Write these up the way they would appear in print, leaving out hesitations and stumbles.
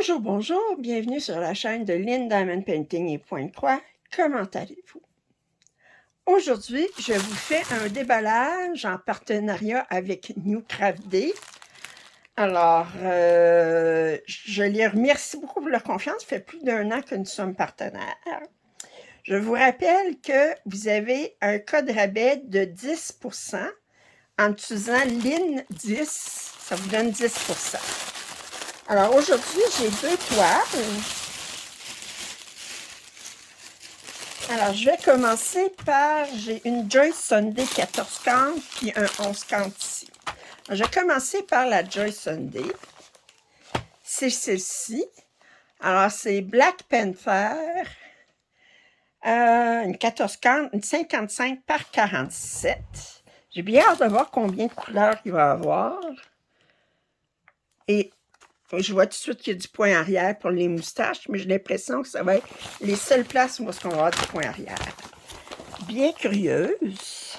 Bonjour, bonjour, bienvenue sur la chaîne de Lynn Diamond Painting et Pointe-Croix. Comment allez-vous? Aujourd'hui, je vous fais un déballage en partenariat avec New Craft Day. Alors, je les remercie beaucoup pour leur confiance. Ça fait plus d'1 an que nous sommes partenaires. Je vous rappelle que vous avez un code rabais de 10% en utilisant LIN10. Ça vous donne 10%. Alors, aujourd'hui, j'ai 2 toiles. Alors, je vais commencer par, j'ai une Joyce Sunday 14/40 puis un 11/40 ici. Alors, je vais commencer par la Joyce Sunday. C'est celle-ci. Alors, c'est Black Panther, une 14/40, une 55 par 47. J'ai bien hâte de voir combien de couleurs il va y avoir. Et je vois tout de suite qu'il y a du point arrière pour les moustaches, mais j'ai l'impression que ça va être les seules places où on va avoir du point arrière. Bien curieuse.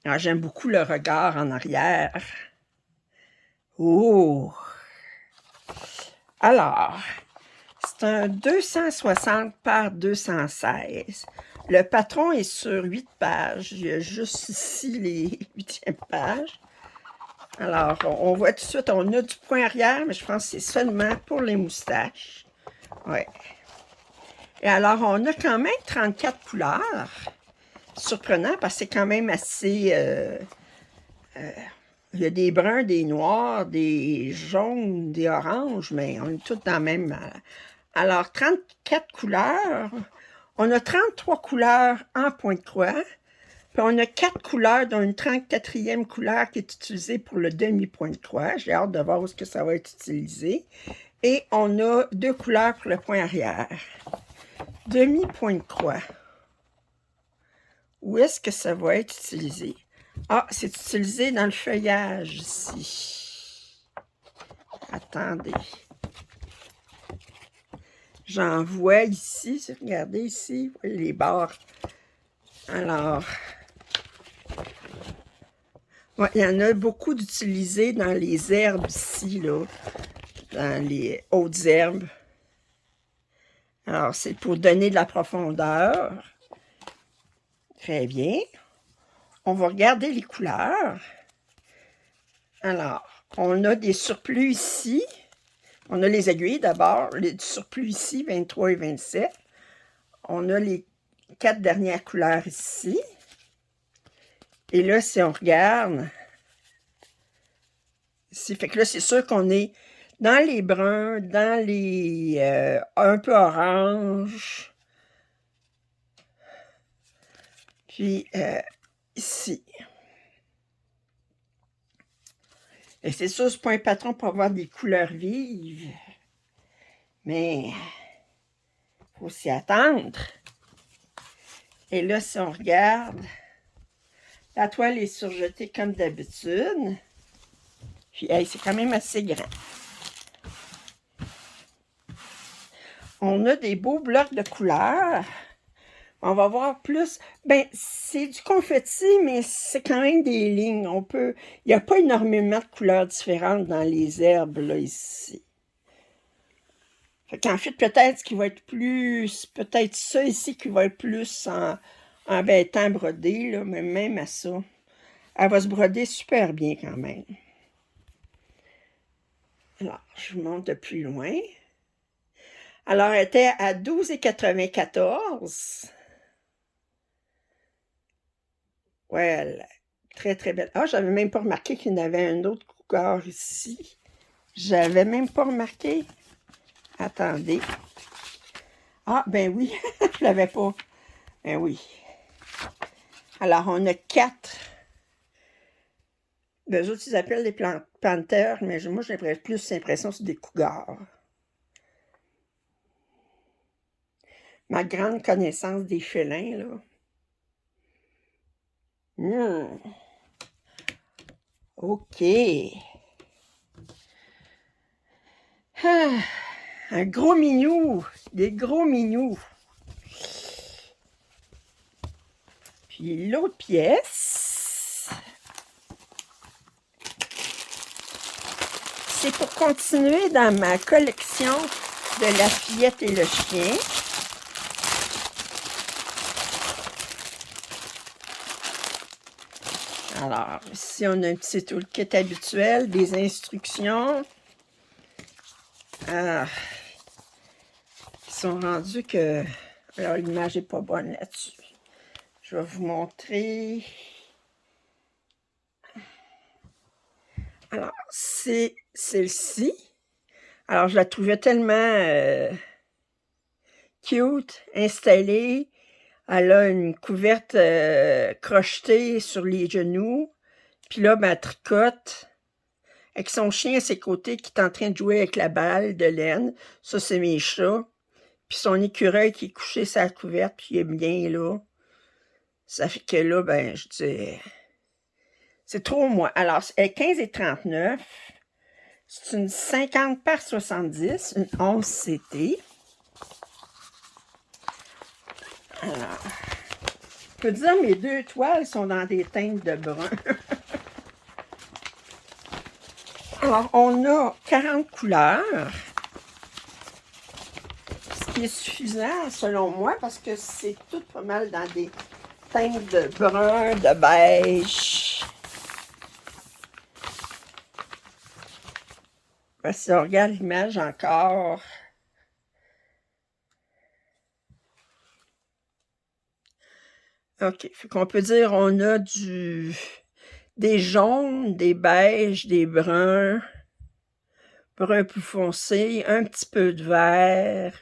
Ah, j'aime beaucoup le regard en arrière. Oh! Alors, c'est un 260 par 216. Le patron est sur 8 pages. Il y a juste ici les 8e pages. Alors, on voit tout de suite, on a du point arrière, mais je pense que c'est seulement pour les moustaches. Ouais. Et alors, on a quand même 34 couleurs. Surprenant, parce que c'est quand même assez... il y a des bruns, des noirs, des jaunes, des oranges, mais on est tous dans le même... Alors, 34 couleurs. On a 33 couleurs en Pointe-Croix. Puis on a 4 couleurs, dont une 34e couleur qui est utilisée pour le demi-Pointe-Croix. J'ai hâte de voir où est-ce que ça va être utilisé. Et on a 2 couleurs pour le point arrière. Demi-Pointe-Croix. Où est-ce que ça va être utilisé? Ah, c'est utilisé dans le feuillage ici. Attendez. J'en vois ici. Regardez ici. Vous voyez les barres. Alors, ouais, il y en a beaucoup d'utilisés dans les herbes ici, là. Dans les hautes herbes. Alors, c'est pour donner de la profondeur. Très bien. On va regarder les couleurs. Alors, on a des surplus ici. On a les aiguilles d'abord. Les surplus ici, 23 et 27. On a les 4 dernières couleurs ici. Et là, si on regarde, ici, fait que là, c'est sûr qu'on est dans les bruns, dans les un peu orange. Puis ici. Et c'est sûr, c'est pas un patron pour avoir des couleurs vives. Mais il faut s'y attendre. Et là, si on regarde, la toile est surjetée comme d'habitude. Puis, hey, c'est quand même assez grand. On a des beaux blocs de couleurs. On va voir plus. Ben, c'est du confetti, mais c'est quand même des lignes. On peut. Il n'y a pas énormément de couleurs différentes dans les herbes, là, ici. Fait qu'en fait, peut-être ce qui va être plus. Peut-être ça ici qui va être plus en béton brodé, là, mais même à ça. Elle va se broder super bien quand même. Alors, je vous montre de plus loin. Alors, elle était à 12,94 $. Ouais, elle, très, très belle. Ah, j'avais même pas remarqué qu'il y en avait un autre couleur ici. J'avais même pas remarqué. Attendez. Ah, ben oui, je l'avais pas. Ben oui. Alors, on a 4. Les autres, ils appellent des panthères, mais moi, j'ai plus l'impression que c'est des cougars. Ma grande connaissance des félins, là. OK. Ah, un gros minou. Des gros minous. Puis l'autre pièce, c'est pour continuer dans ma collection de La Fillette et le chien. Alors, ici, on a un petit toolkit habituel, des instructions. Ils sont rendus que... Alors, l'image n'est pas bonne là-dessus. Je vais vous montrer. Alors, c'est celle-ci. Alors, je la trouvais tellement cute, installée. Elle a une couverte crochetée sur les genoux. Puis là, ben, elle tricote avec son chien à ses côtés qui est en train de jouer avec la balle de laine. Ça, c'est mes chats. Puis son écureuil qui est couché sur la couverte, puis il est bien là. Ça fait que là, ben, je dis... C'est trop moi. Alors, elle est 15,39. C'est une 50 par 70, une 11 CT. Alors, je peux dire mes deux toiles sont dans des teintes de brun. Alors, on a 40 couleurs. Ce qui est suffisant selon moi parce que c'est tout pas mal dans des teintes de brun, de beige. Si on regarde l'image encore, OK, fait qu'on peut dire on a des jaunes, des beiges, des bruns, brun plus foncé, un petit peu de vert,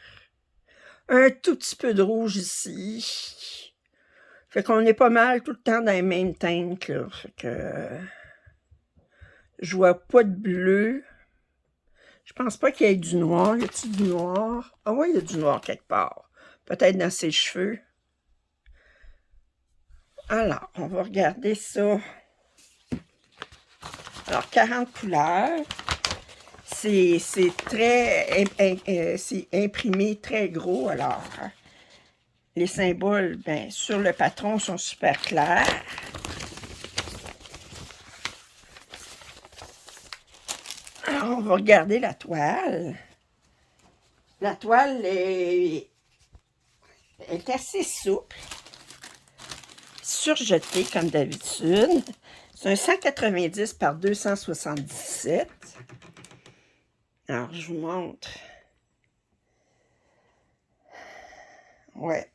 un tout petit peu de rouge ici. Fait qu'on est pas mal tout le temps dans les mêmes teintes, là. Fait que je vois pas de bleu. Je pense pas qu'il y ait du noir. Y a-t-il du noir? Ah oui, il y a du noir quelque part. Peut-être dans ses cheveux. Alors, on va regarder ça. Alors, 40 couleurs. C'est très... c'est imprimé très gros. Alors, les symboles, ben, sur le patron sont super clairs. Alors, on va regarder la toile. La toile est assez souple. Surjetée comme d'habitude. C'est un 190 par 277. Alors, je vous montre. Ouais.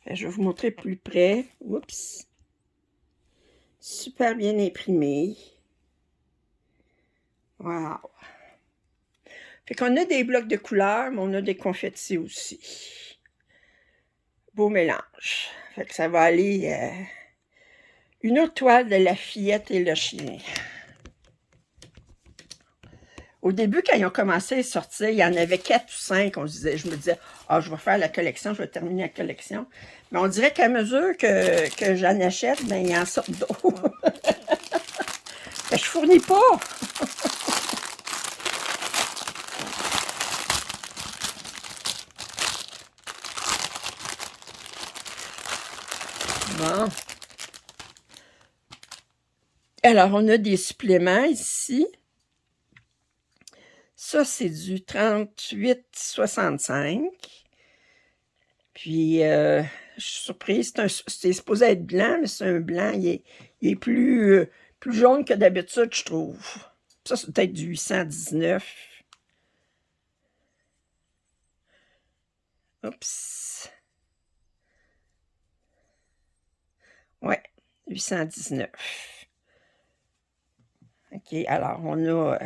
Je vais vous montrer plus près. Oups. Super bien imprimé. Wow. Fait qu'on a des blocs de couleurs, mais on a des confettis aussi. Beau mélange. Fait que ça va aller... une autre toile de La Fillette et le chien. Au début, quand ils ont commencé à sortir, il y en avait 4 ou 5. Je me disais, ah, je vais faire la collection, je vais terminer la collection. Mais on dirait qu'à mesure que j'en achète, ben, il en sort d'autres. Ben, je fournis pas. Bon. Alors, on a des suppléments ici. Ça, c'est du 38,65. Puis, je suis surprise. C'est supposé être blanc, mais c'est un blanc. Il est plus jaune que d'habitude, je trouve. Ça, c'est peut-être du 819. Oups. Ouais, 819. OK, alors, on a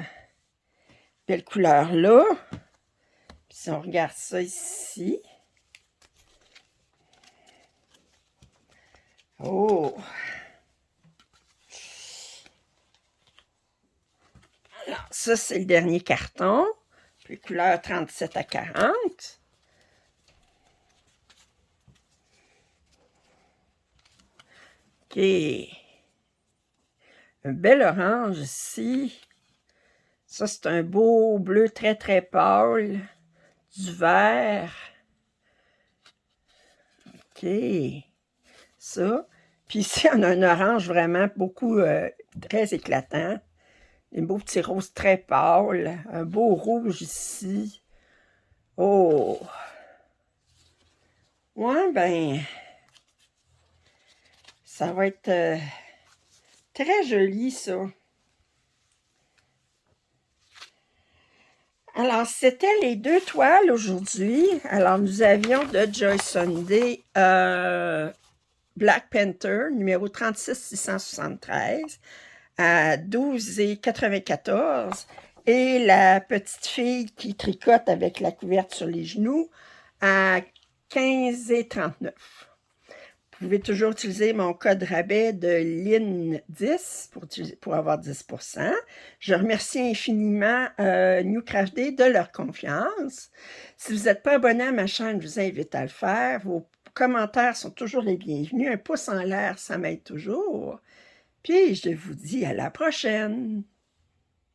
belle couleur là. Puis si on regarde ça ici. Oh! Alors, ça, c'est le dernier carton. Puis couleur 37 à 40. OK. Un bel orange ici. Ça, c'est un beau bleu très, très pâle. Du vert. OK. Ça. Puis ici, on a un orange vraiment beaucoup, très éclatant. Des beaux petits roses très pâles. Un beau rouge ici. Oh! Ouais, ben, ça va être très joli, ça. Alors, c'était les 2 toiles aujourd'hui. Alors, nous avions de Joyce Sunday Black Panther, numéro 36673, à 12,94 et la petite fille qui tricote avec la couverte sur les genoux à 15,39. Vous pouvez toujours utiliser mon code rabais de LIN10 pour avoir 10%. Je remercie infiniment New Craft Day de leur confiance. Si vous n'êtes pas abonné à ma chaîne, je vous invite à le faire. Vos commentaires sont toujours les bienvenus. Un pouce en l'air, ça m'aide toujours. Puis, je vous dis à la prochaine.